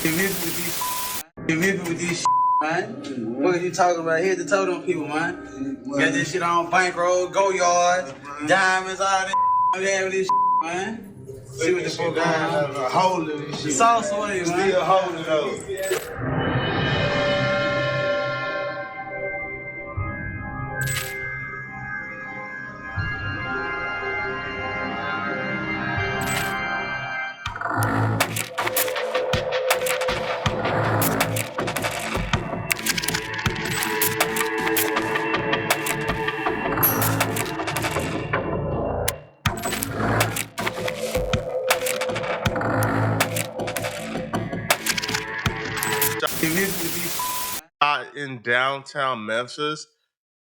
You miss with these you miss with these man. What are you talking about? Here's the totem people, man. Got this shit on bankroll, go yard, diamonds, all this. I'm having this man. See what the fuck going on. Holding this shit. Sauce away, man. Still holding those. In downtown Memphis.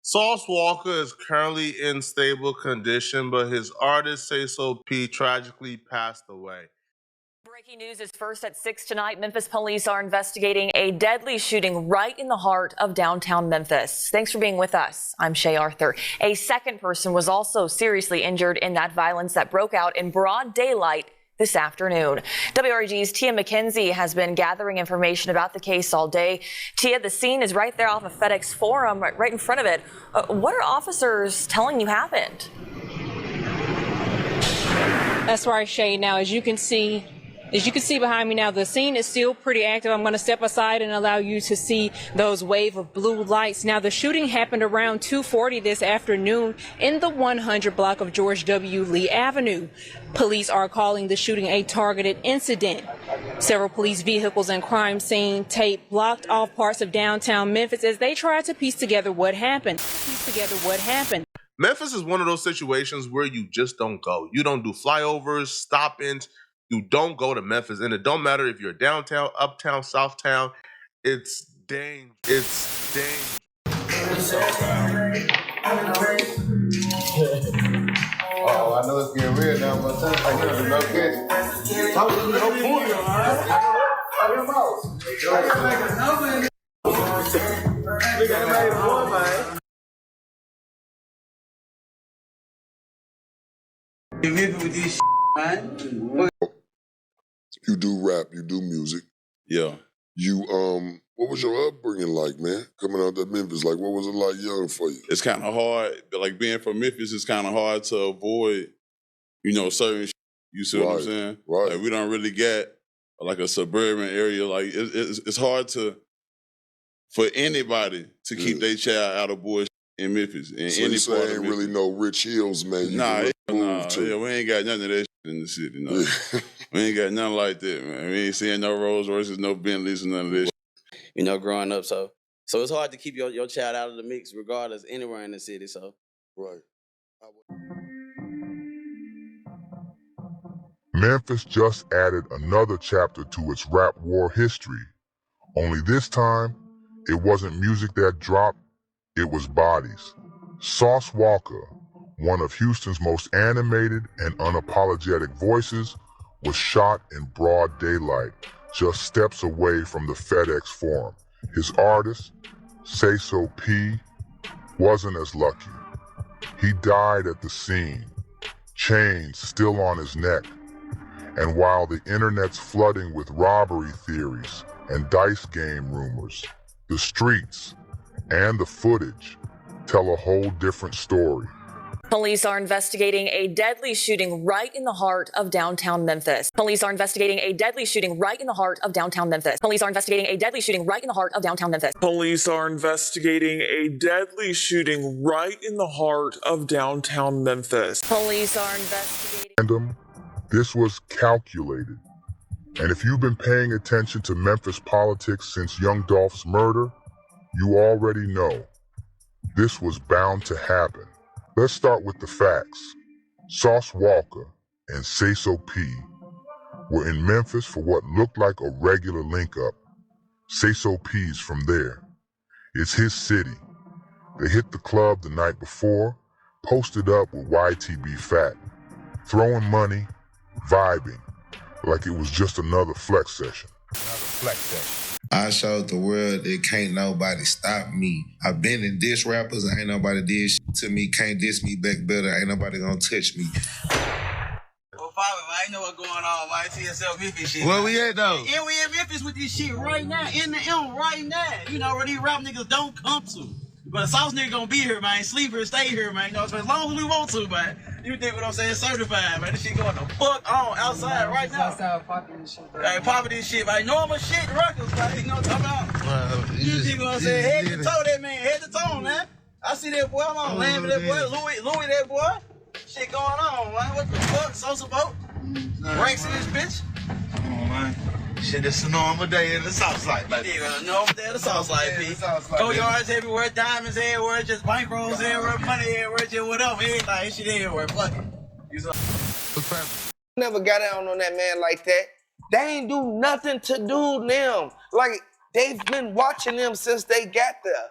Sauce WALKA is currently in stable condition, but his artist SAYSO P tragically passed away. Breaking news is first at 6 tonight. Memphis police are investigating a deadly shooting right in the heart of downtown Memphis. Thanks for being with us. I'm Shay Arthur. A second person was also seriously injured in that violence that broke out in broad daylight this afternoon. WREG's Tia McKenzie has been gathering information about the case all day. Tia, the scene is right there off of FedEx Forum, right in front of it. What are officers telling you happened? That's right, Shay. Now, as you can see behind me now, the scene is still pretty active. I'm going to step aside and allow you to see those wave of blue lights. Now, the shooting happened around 2:40 this afternoon in the 100 block of George W. Lee Avenue. Police are calling the shooting a targeted incident. Several police vehicles and crime scene tape blocked off parts of downtown Memphis as they tried to piece together what happened. Memphis is one of those situations where you just don't go. You don't do flyovers, stop-ins. You don't go to Memphis, and it don't matter if you're downtown, uptown, southtown. It's dangerous. It's dangerous. Oh, I know it's getting real now, but sometimes there's no catch. I was no point. You miss with these man. You do rap, you do music. Yeah. You what was your upbringing like, man? Coming out to Memphis, like what was it like young for you? It's kind of hard, but like being from Memphis, it's kind of hard to avoid, certain you see what I'm saying? Right. Like we don't really get like a suburban area. Like it's hard for anybody to keep their child out of bullshit in Memphis. In so any you say part ain't of really no Rich Hills, man. Nah, we ain't got none of that shit in the city. No. We ain't got nothing like that, man. We ain't seeing no Rolls Royces, no Bentleys, and none of that shit. Growing up, so it's hard to keep your child out of the mix regardless anywhere in the city, so. Right. Memphis just added another chapter to its rap war history. Only this time, it wasn't music that dropped, it was bodies. Sauce WALKA, one of Houston's most animated and unapologetic voices, was shot in broad daylight, just steps away from the FedEx Forum. His artist, SAYSO P, wasn't as lucky. He died at the scene, chains still on his neck. And while the internet's flooding with robbery theories and dice game rumors, the streets and the footage tell a whole different story. Police are investigating a deadly shooting right in the heart of downtown Memphis. Police are investigating a deadly shooting right in the heart of downtown Memphis. Police are investigating a deadly shooting right in the heart of downtown Memphis. Police are investigating a deadly shooting right in the heart of downtown Memphis. Police are investigating. This was calculated. And if you've been paying attention to Memphis politics since Young Dolph's murder, you already know this was bound to happen. Let's start with the facts. Sauce WALKA and SAYSO P were in Memphis for what looked like a regular link-up. SAYSO P's from there. It's his city. They hit the club the night before, posted up with YTB Fat, throwing money, vibing, like it was just another flex session. I showed the world that can't nobody stop me. I've been in diss rappers, ain't nobody did shit to me, can't diss me back better, ain't nobody gonna touch me. poppin', man. I know what's going on, man. TSL Memphis shit. Where we at, though? And we in Memphis with this shit right now. In the M right now. You know where these rap niggas don't come to. But the South nigga gonna be here, man. Sleep here, stay here, man. You know, so as long as we want to, man. You dig what I'm saying? Certified, man. This shit going the fuck on outside right now. Outside popping this shit, bro. Hey, popping this shit, man. Normal shit, records, man. You know what I'm talking about? You dig what I'm saying? Head to toe, that man. Head to toe, man. I see that boy. I'm on land with that boy. Louis, that boy. Shit going on, man. What the fuck? SAYSO boat? Ranks in this bitch? Come on, man. Shit, it's a normal day in the Southside, man. Yeah, normal day in the Southside, P. Go yards everywhere, diamonds everywhere, just bankrolls everywhere, money everywhere, just whatever, everything, shit everywhere. Fuck it. Never got down on that man like that. They ain't do nothing to do them. Like, they've been watching them since they got there.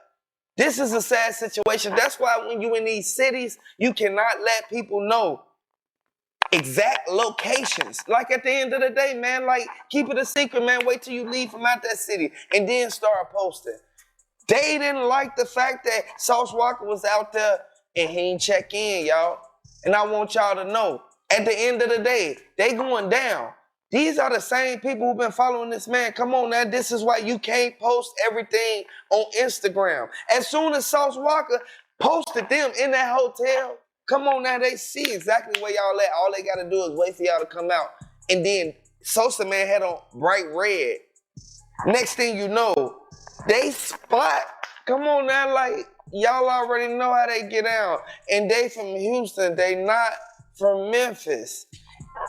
This is a sad situation. That's why when you in these cities, you cannot let people know exact locations. Like at the end of the day, man, like keep it a secret, man. Wait till you leave from out that city and then start posting. They didn't like the fact that SAYSO WALKA was out there and he ain't check in, y'all. And I want y'all to know, at the end of the day, they going down. These are the same people who've been following this man. Come on now, this is why you can't post everything on Instagram. As soon as SAYSO WALKA posted them in that hotel, come on now, they see exactly where y'all at. All they gotta do is wait for y'all to come out. And then SAYSO man had on bright red. Next thing you know, they spot. Come on now, like y'all already know how they get out. And they from Houston, they not from Memphis.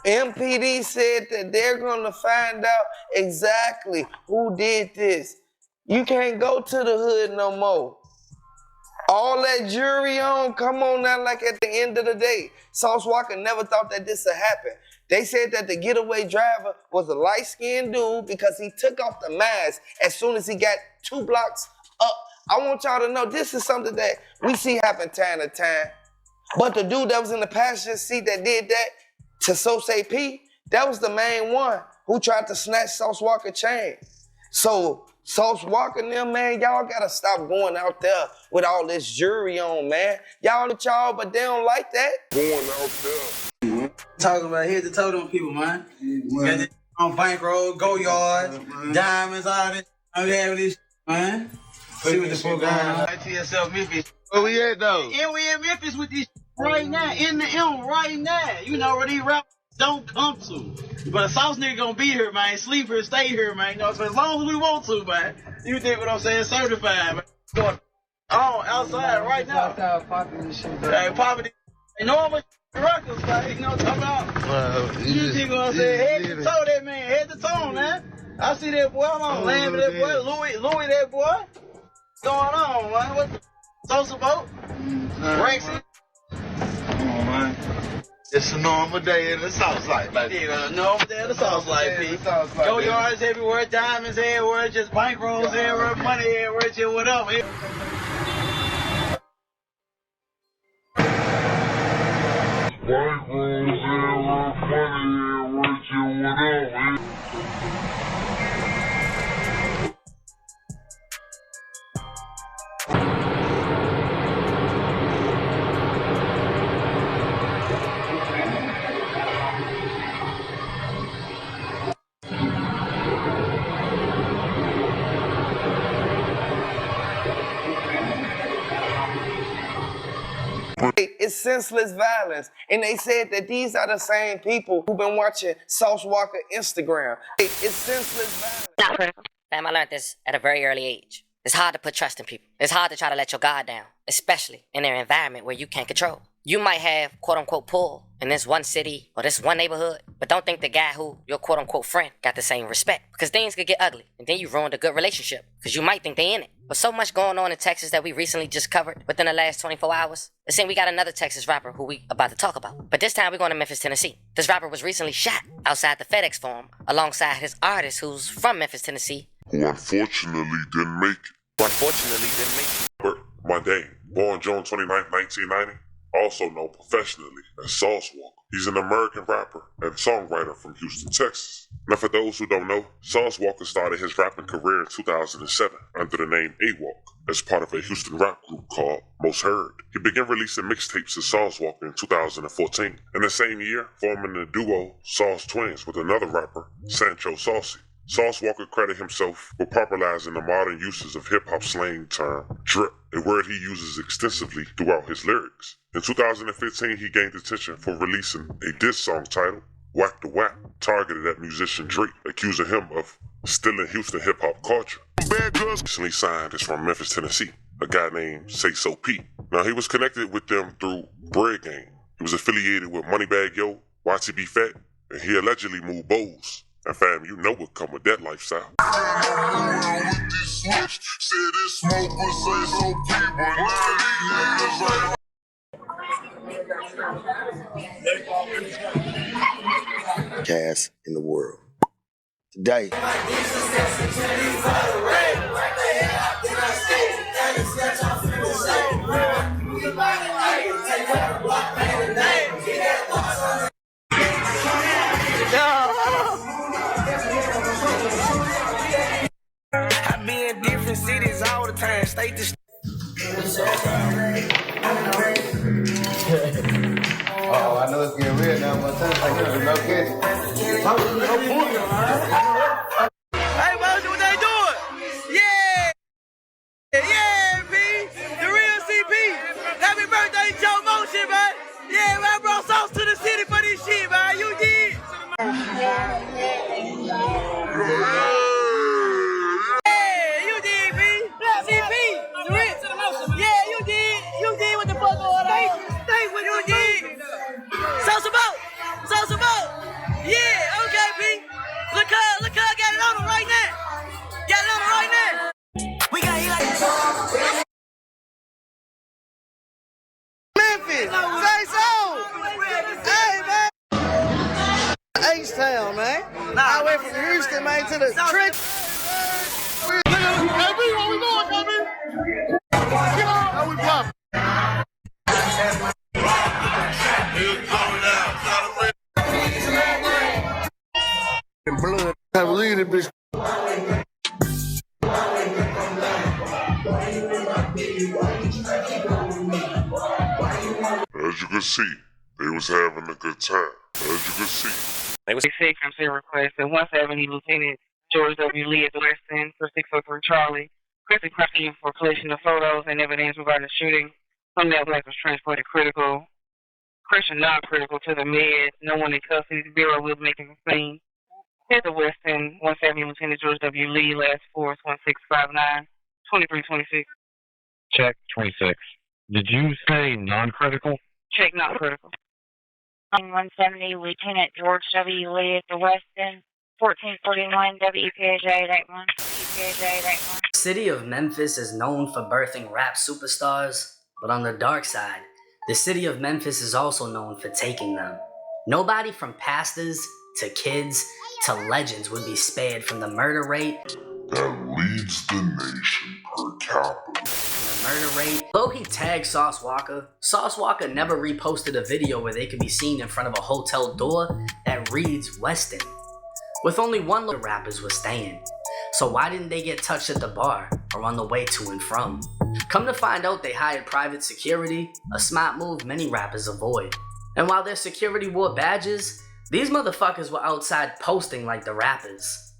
MPD said that they're gonna find out exactly who did this. You can't go to the hood no more. All that jury on, come on now, like at the end of the day, SAYSO WALKA never thought that this would happen. They said that the getaway driver was a light-skinned dude because he took off the mask as soon as he got 2 blocks up. I want y'all to know this is something that we see happen time to time. But the dude that was in the passenger seat that did that to SOSAY P, that was the main one who tried to snatch SAYSO WALKA chain. So SAYSO WALKA and them, man, y'all gotta stop going out there with all this jury on, man. Y'all with y'all, but they don't like that. Going out there. Talking about head to toe them people, man. Got this on bankroll, go yard, diamonds, all this. I'm having this, man. See what the fuck going on. TSL Memphis. Where we at, though? And we in Memphis with this right now, in the M right now. You know where these rap don't come to. But a South nigga gonna be here, man. Sleep here, stay here, man. You know, so as long as we want to, man. You dig what I'm saying? Certified, man. Going on outside right now. Outside popping this shit, bro. Hey, popping this. Normal records, man. You know what I'm talking about? You dig what I'm saying? Head to toe, that man. Head to toe, man. I see that boy. I'm on land with that boy. Louis, that boy. What's going on, man? What the SAYSO boat? Ranks in. Come on, man. It's a normal day in the Southside, man. Yeah, normal day in the Southside, P. Go yards everywhere, diamonds everywhere, just bankrolls everywhere, money everywhere, just whatever. Bankrolls everywhere, money everywhere, just whatever. It's senseless violence. And they said that these are the same people who've been watching SAYSO WALKA Instagram. It's senseless violence. Not critical. Fam, I learned this at a very early age. It's hard to put trust in people. It's hard to try to let your guard down, especially in their environment where you can't control. You might have quote-unquote pull in this one city or this one neighborhood, but don't think the guy who your quote-unquote friend got the same respect, because things could get ugly, and then you ruined a good relationship, because you might think they in it. But so much going on in Texas that we recently just covered within the last 24 hours. It seems we got another Texas rapper who we about to talk about. But this time we're going to Memphis, Tennessee. This rapper was recently shot outside the FedEx Forum alongside his artist who's from Memphis, Tennessee. Who unfortunately didn't make it. My name, born June 29, 1990. also known professionally as Sauce Walka. He's an American rapper and songwriter from Houston, Texas. Now for those who don't know, Sauce Walka started his rapping career in 2007 under the name AWALK as part of a Houston rap group called Most Heard. He began releasing mixtapes as Sauce Walka in 2014. In the same year, forming the duo Sauce Twins with another rapper, Sancho Saucy. Sauce Walka credited himself with popularizing the modern uses of hip-hop slang term drip, a word he uses extensively throughout his lyrics. In 2015, he gained attention for releasing a diss song titled Whack the Whack, targeted at musician Drake, accusing him of stealing Houston hip-hop culture. Bad Girls recently signed is from Memphis, Tennessee, a guy named SAYSO P. Now, he was connected with them through Bread Gang. He was affiliated with Moneybagg Yo, YTB Fat, and he allegedly moved Bowls. And fam, you know what come with that lifestyle. Cast in the world. Today. I be in different cities all the time, state to state. Oh, I know it's getting real now, but sometimes like this is no kidding. Hey, Motion, what they doing? Yeah! Yeah, B! The real CP! Happy birthday, Joe Motion, man! Yeah, man, I brought sauce to the city for this shit, man! You did! Yeah, okay, B. Look how I got it on him right now. Got it on him right now. We got it like Memphis, SAYSO. Hey, man. H-Town, man. I went from Houston, man, to the trick. Hey, B, where we going, baby? How we pop? Blood. I believe it, bitch. As you can see, they was having a good time. As you can see. They was frequency request at 170 Lieutenant George W. Lee at the West End for 603 Charlie. Christy prosecuted for collection of photos and evidence regarding the shooting. Some that black was transported critical. Christian non-critical to the med. No one in custody. The Bureau will be making a scene. At the West End, 170 Lieutenant George W. Lee, last force 1659, 2326. Check 26. Did you say non-critical? Check not critical. 170 Lieutenant George W. Lee at the West End, 1441 WPAJ 81. The city of Memphis is known for birthing rap superstars, but on the dark side, the city of Memphis is also known for taking them. Nobody from pastors to kids to legends would be spared from the murder rate that leads the nation per capita. Though he tagged Sauce Walka never reposted a video where they could be seen in front of a hotel door that reads Weston. With only one look, rappers were staying. So why didn't they get touched at the bar or on the way to and from? Come to find out, they hired private security, a smart move many rappers avoid. And while their security wore badges, these motherfuckers were outside posting like the rappers.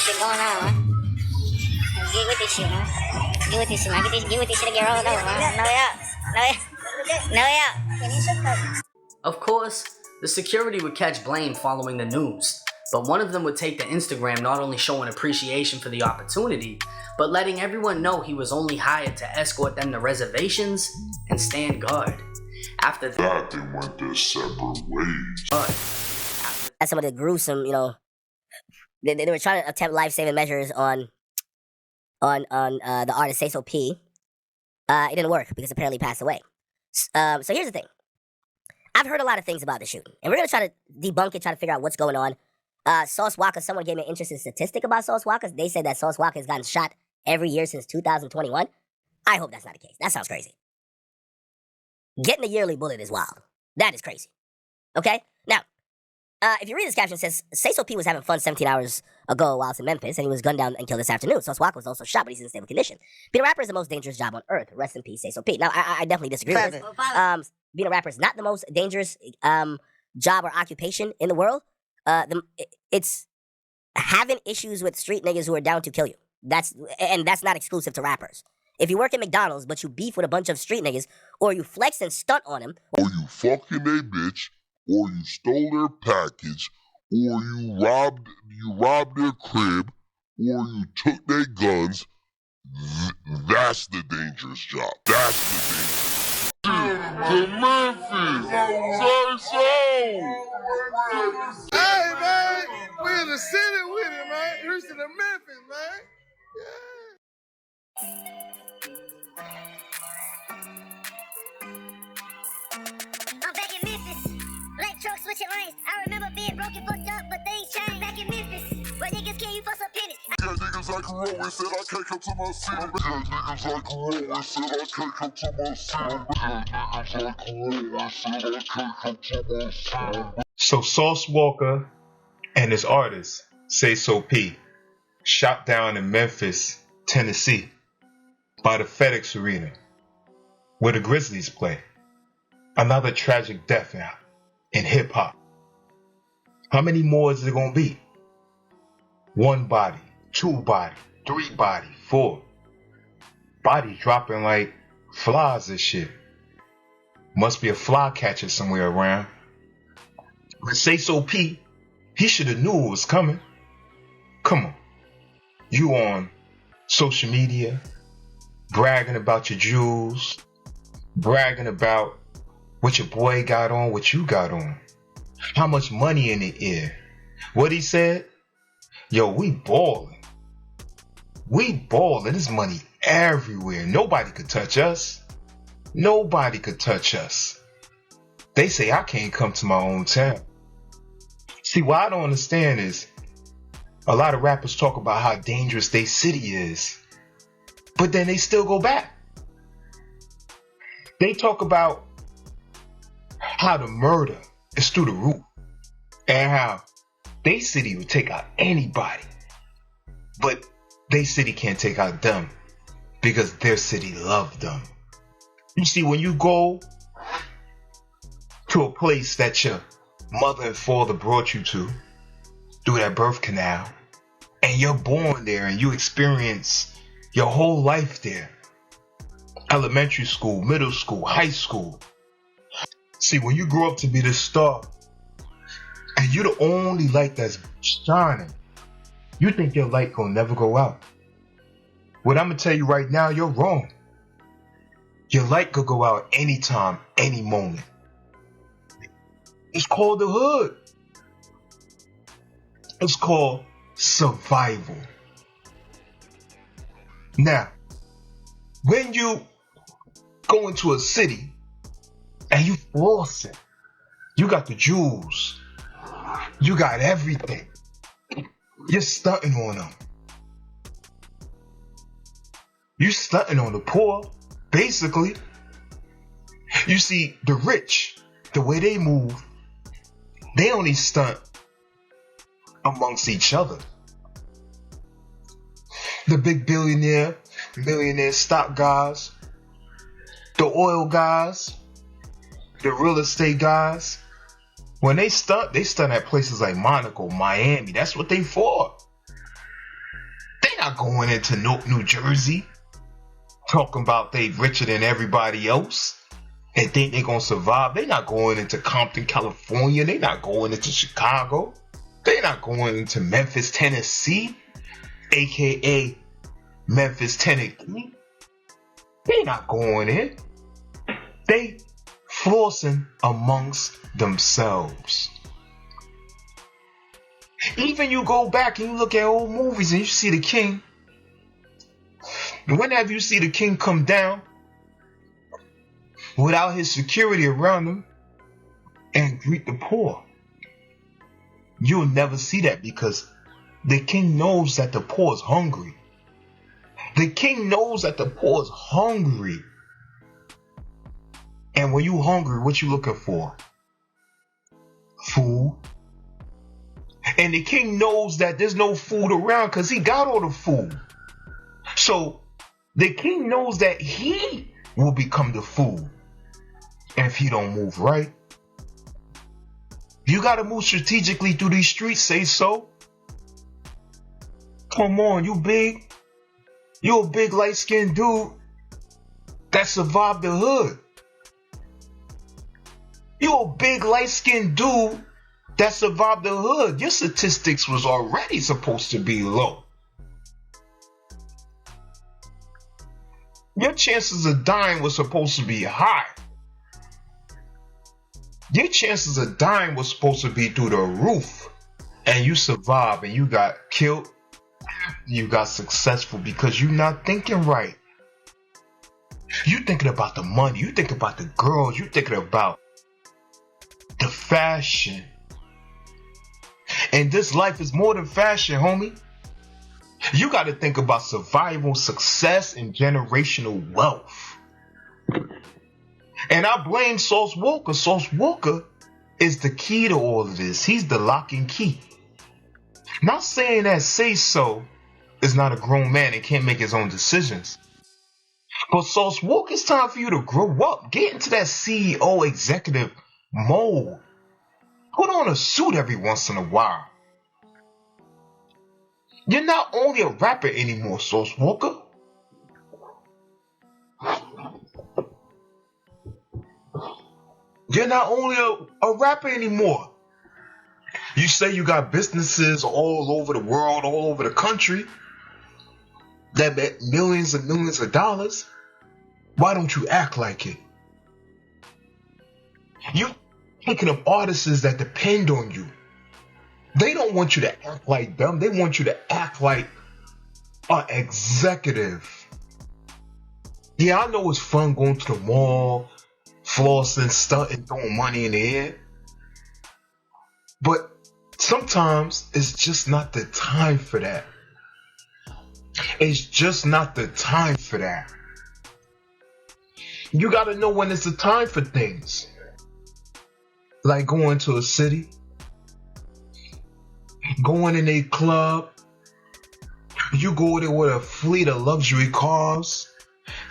Shit going on, huh? Get with this shit, man. Get with this shit, man. Get with this shit and get rolling over, man. No, yeah. Of course, the security would catch blame following the news, but one of them would take to Instagram not only showing appreciation for the opportunity, but letting everyone know he was only hired to escort them to reservations and stand guard. After that, they went their separate ways. That's some of the gruesome, they were trying to attempt life-saving measures on the artist SAYSO P. It didn't work because apparently he passed away. So here's the thing. I've heard a lot of things about the shooting, and we're gonna try to debunk it, try to figure out what's going on. Sauce Walka, someone gave me an interesting statistic about Sauce Walka. They said that Sauce Walka has gotten shot every year since 2021? I hope that's not the case. That sounds crazy. Getting a yearly bullet is wild. That is crazy. Okay? Now, if you read this caption, it says, SAYSO P was having fun 17 hours ago while in Memphis, and he was gunned down and killed this afternoon. Sauce WALKA was also shot, but he's in stable condition. Being a rapper is the most dangerous job on earth. Rest in peace, SAYSO P. Now, I definitely disagree with this. Being a rapper is not the most dangerous job or occupation in the world. It's having issues with street niggas who are down to kill you. That's not exclusive to rappers. If you work at McDonald's, but you beef with a bunch of street niggas, or you flex and stunt on them, or you fucking a bitch, or you stole their package, or you robbed their crib, or you took their guns, that's the dangerous job. That's the dangerous. To Memphis, SAYSO. Hey, man, we in the city with it, man. Houston to Memphis, man. I'm back in Memphis. Black truck switching lanes. I remember being broken, fucked up, but things changed. Back in Memphis, where niggas kill you for some pennies. Yeah, niggas like Rowan said I can't come to my city. Yeah, niggas like Rowan said I can't come to my city. Yeah, niggas like Rowan said I can't come to my city. So Sauce WALKA and his artist, SAYSO P, shot down in Memphis, Tennessee, by the FedEx Arena, where the Grizzlies play. Another tragic death in hip-hop. How many more is there gonna be? 1 body, 2 body, 3 body, 4. Bodies dropping like flies and shit. Must be a fly catcher somewhere around. But SAYSO P, he should have knew it was coming. Come on. You on social media, bragging about your jewels, bragging about what your boy got on, what you got on. How much money in the air. What he said? Yo, we ballin'. We ballin'. There's money everywhere. Nobody could touch us. Nobody could touch us. They say I can't come to my own town. See, what I don't understand is a lot of rappers talk about how dangerous their city is, but then they still go back. They talk about how the murder is through the roof and how they city would take out anybody, but they city can't take out them because their city loved them. You see, when you go to a place that your mother and father brought you to through that birth canal, and you're born there and you experience your whole life there, elementary school, middle school, high school. See, when you grow up to be the star and you're the only light that's shining, you think your light gonna never go out. What I'm gonna tell you right now, you're wrong. Your light could go out anytime, any moment. It's called the hood. It's called survival. Now, when you go into a city and you force it, you got the jewels, you got everything, you're stunting on them. You stunting on the poor, basically. You see, the rich, the way they move, they only stunt amongst each other. The big millionaire stock guys, the oil guys, the real estate guys, when they stunt at places like Monaco, Miami. That's what they for. They not going into New Jersey talking about they richer than everybody else and think they gonna survive. They not going into Compton, California. They not going into Chicago. They not going into Memphis, Tennessee, aka Memphis, Tennessee. They not going in. They flossing amongst themselves. Even you go back and you look at old movies and you see the king. Whenever you see the king come down without his security around him and greet the poor, you'll never see that because the king knows that the poor is hungry. The king knows that the poor is hungry. And when you hungry, what you looking for? Food. And the king knows that there's no food around because he got all the food. So the king knows that he will become the food. And if he don't move right, you gotta move strategically through these streets, say so. Come on, you big. You a big light-skinned dude that survived the hood. You a big light-skinned dude that survived the hood. Your statistics was already supposed to be low. Your chances of dying was supposed to be high. Your chances of dying was supposed to be through the roof. And you survived and you got killed. You got successful because you're not thinking right. You thinking about the money. You thinking about the girls. You thinking about the fashion. And this life is more than fashion, homie. You got to think about survival, success, and generational wealth. And I blame Sauce Walka. Sauce Walka is the key to all of this. He's the lock and key. Not saying that SAYSO is not a grown man and can't make his own decisions. But Sauce Walka, it's time for you to grow up. Get into that CEO executive mode. Put on a suit every once in a while. You're not only a rapper anymore, Sauce Walka. You're not only a rapper anymore. You say you got businesses all over the world, all over the country that make millions and millions of dollars. Why don't you act like it? You picking up artists that depend on you. They don't want you to act like them. They want you to act like an executive. Yeah, I know it's fun going to the mall, flossing, stunting, throwing money in the air. But sometimes it's just not the time for that. It's just not the time for that. You gotta know when it's the time for things. Like going to a city, going in a club. You go there with a fleet of luxury cars,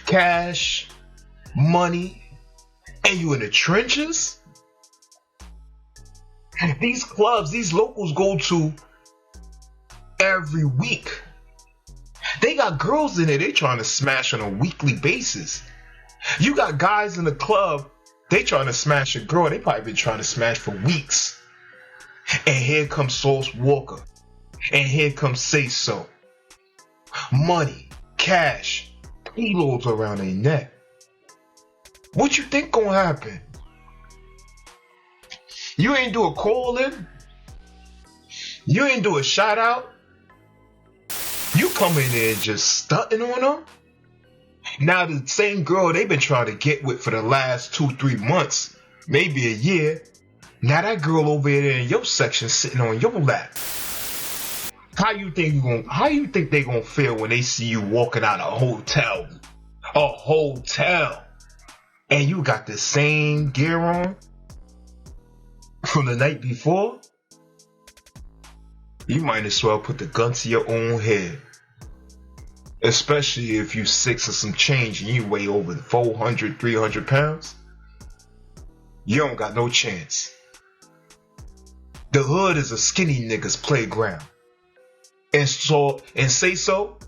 cash, money, and you in the trenches. These clubs, these locals go to every week. They got girls in there they trying to smash on a weekly basis. You got guys in the club, they trying to smash a girl, they probably been trying to smash for weeks. And here comes Sauce Walka. And here comes SAYSO. Money, cash, kilos around their neck. What you think gonna happen? You ain't do a call-in? You ain't do a shout-out? You come in there and just stunting on them? Now the same girl they've been trying to get with for the last 2-3 months, maybe a year, now that girl over there in your section sitting on your lap. How you think they gonna feel when they see you walking out of a hotel? A hotel. And you got the same gear on from the night before? You might as well put the gun to your own head. Especially if you 6 or some change and you weigh over 400, 300 pounds. You don't got no chance. The hood is a skinny nigga's playground. And SAYSO,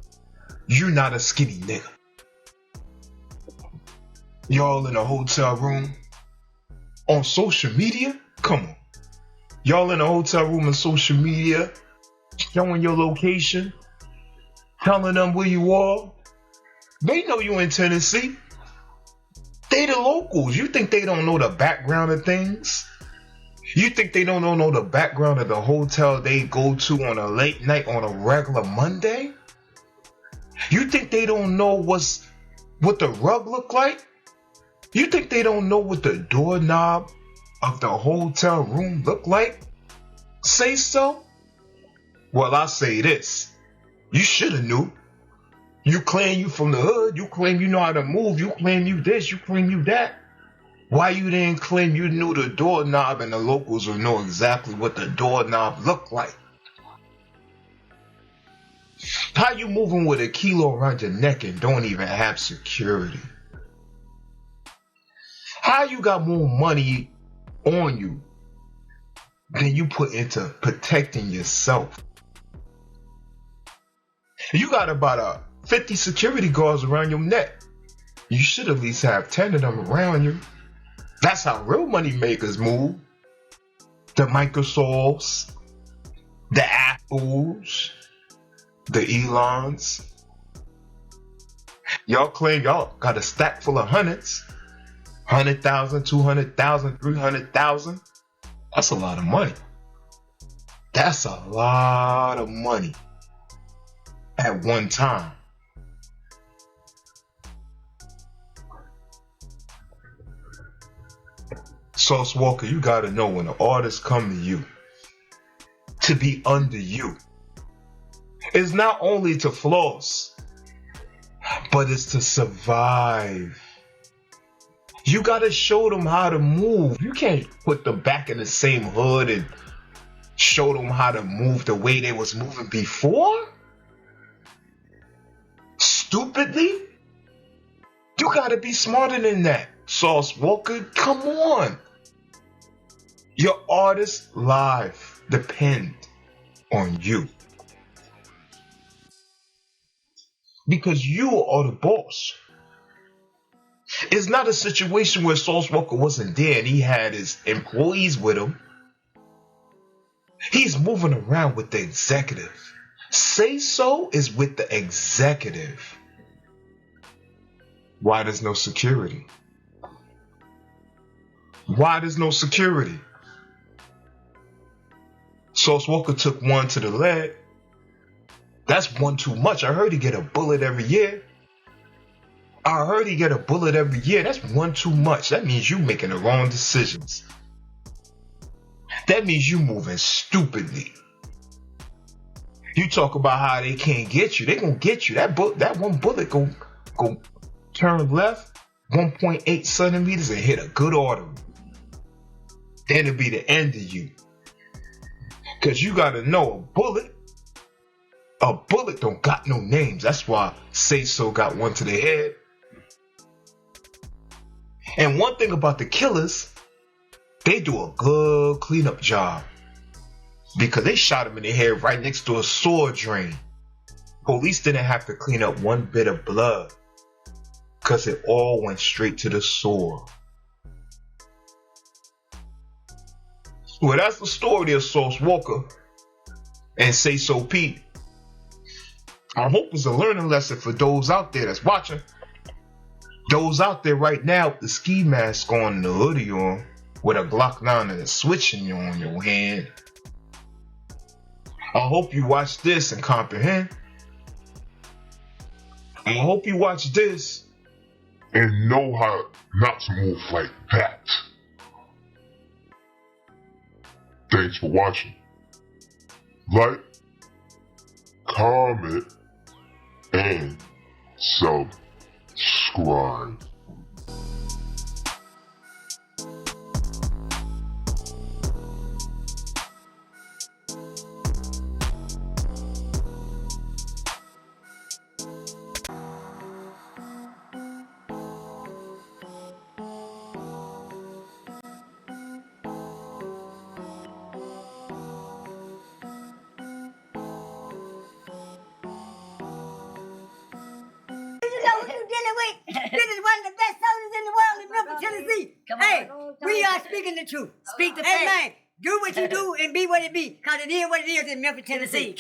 you're not a skinny nigga. Y'all in a hotel room on social media? Come on. Y'all in a hotel room on social media, showing your location, telling them where you are. They know you in Tennessee. They the locals. You think they don't know the background of things? You think they don't know the background of the hotel they go to on a late night on a regular Monday? You think they don't know what the rug look like? You think they don't know what the doorknob of the hotel room look like? SAYSO? Well, I say this. You should have knew. You claim you from the hood. You claim you know how to move. You claim you this. You claim you that. Why you didn't claim you knew the doorknob and the locals would know exactly what the doorknob looked like? How you moving with a kilo around your neck and don't even have security? How you got more money on you than you put into protecting yourself? You got about 50 security guards around your neck. You should at least have 10 of them around you. That's how real money makers move. The Microsofts, the Apples, the Elons. Y'all claim y'all got a stack full of hundreds. 100,000, 200,000, 300,000. That's a lot of money. That's a lot of money at one time. Sauce Walka, you gotta know when an artist come to you, to be under you, it's not only to floss, but it's to survive. You gotta show them how to move. You can't put them back in the same hood and show them how to move the way they was moving before. Stupidly? You gotta be smarter than that. Sauce Walka, come on. Your artist's life depends on you. Because you are the boss. It's not a situation where Sauce Walka wasn't there and he had his employees with him. He's moving around with the executive. SAYSO is with the executive. Why there's no security? Why there's no security? Sauce Walka took one to the leg. That's one too much. I heard he get a bullet every year. That's one too much. That means you making the wrong decisions. That means you moving stupidly. You talk about how they can't get you. They gonna get you. That one bullet go turn left 1.8 centimeters and hit a good artery. Then it'll be the end of you. Because you got to know a bullet don't got no names. That's why SAYSO got one to the head. And one thing about the killers, they do a good cleanup job. Because they shot him in the head right next to a sewer drain. Police didn't have to clean up one bit of blood. Because it all went straight to the sewer. Well, that's the story of Sauce Walka and SAYSO P. I hope it's a learning lesson for those out there that's watching. Those out there right now with the ski mask on and the hoodie on, with a Glock 9 and a switching on your hand. I hope you watch this and comprehend. I hope you watch this and know how not to move like that. Thanks for watching. Like, comment, and subscribe. This is one of the best soldiers in the world in Memphis, Tennessee. Hey, we are speaking the truth. Speak the fact. fact. Amen. Do what you do and be what it be, because it is what it is in Memphis, Tennessee.